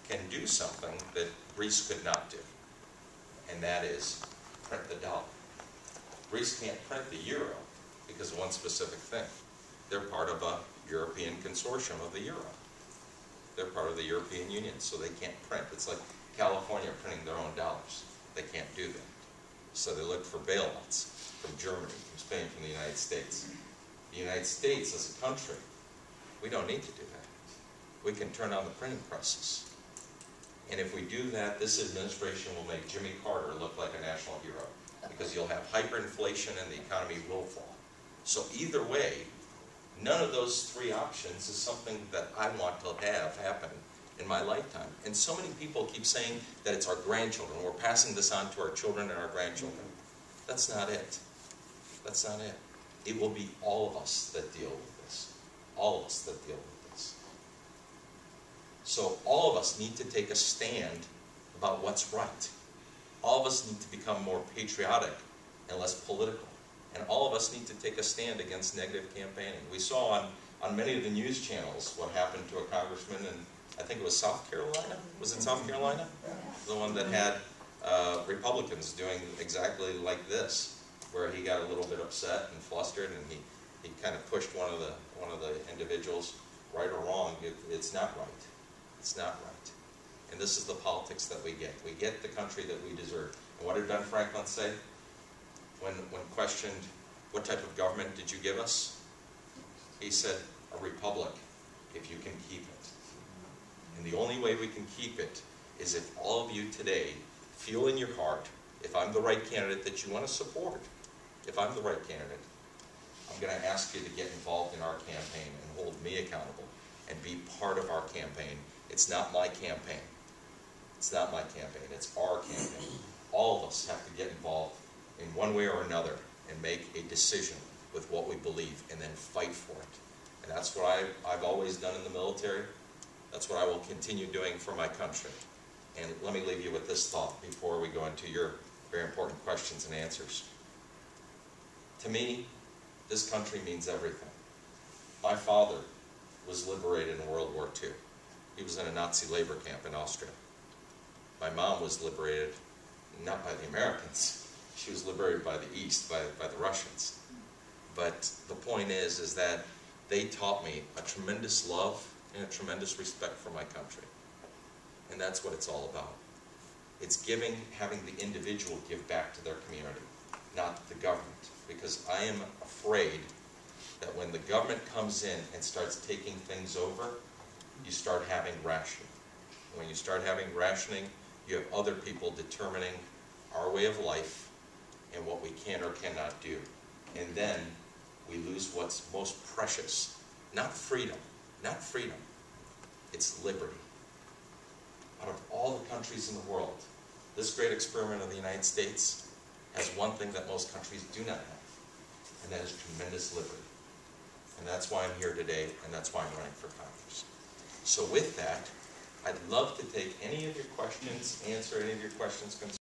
can do something that Greece could not do, and that is print the dollar. Greece can't print the euro because of one specific thing. They're part of a European consortium of the euro. They're part of the European Union, so they can't print. It's like California printing their own dollars. They can't do that. So they look for bailouts from Germany, from Spain, from the United States. The United States as a country, we don't need to do that. We can turn on the printing presses. And if we do that, this administration will make Jimmy Carter look like a national hero, because you'll have hyperinflation and the economy will fall. So either way, none of those three options is something that I want to have happen in my lifetime. And so many people keep saying that it's our grandchildren. We're passing this on to our children and our grandchildren. That's not it. That's not it. It will be all of us that deal with this. All of us that deal with this. So all of us need to take a stand about what's right. All of us need to become more patriotic and less political. And all of us need to take a stand against negative campaigning. We saw on many of the news channels what happened to a congressman in, I think it was South Carolina? Was it South Carolina? The one that had Republicans doing exactly like this, where he got a little bit upset and flustered, and he kind of pushed one of the individuals, right or wrong. It's not right. It's not right. And this is the politics that we get. We get the country that we deserve. And what did Ben Franklin say? When questioned, what type of government did you give us? He said, a republic, if you can keep it. And the only way we can keep it is if all of you today feel in your heart, if I'm the right candidate that you want to support, if I'm the right candidate, I'm going to ask you to get involved in our campaign and hold me accountable and be part of our campaign. It's not my campaign. It's not my campaign. It's our campaign. All of us have to get involved in one way or another and make a decision with what we believe and then fight for it. And that's what I've always done in the military. That's what I will continue doing for my country. And let me leave you with this thought before we go into your very important questions and answers. To me, this country means everything. My father was liberated in World War II. He was in a Nazi labor camp in Austria. My mom was liberated not by the Americans. She was liberated by the East, by the Russians. But the point is that they taught me a tremendous love and a tremendous respect for my country. And that's what it's all about. It's having the individual give back to their community, not the government. Because I am afraid that when the government comes in and starts taking things over, you start having rationing. When you start having rationing, you have other people determining our way of life and what we can or cannot do. And then we lose what's most precious. Not freedom. Not freedom. It's liberty. Out of all the countries in the world, this great experiment of the United States has one thing that most countries do not have, and that is tremendous liberty. And that's why I'm here today, and that's why I'm running for Congress. So with that, I'd love to take any of your questions, answer any of your questions, concerns.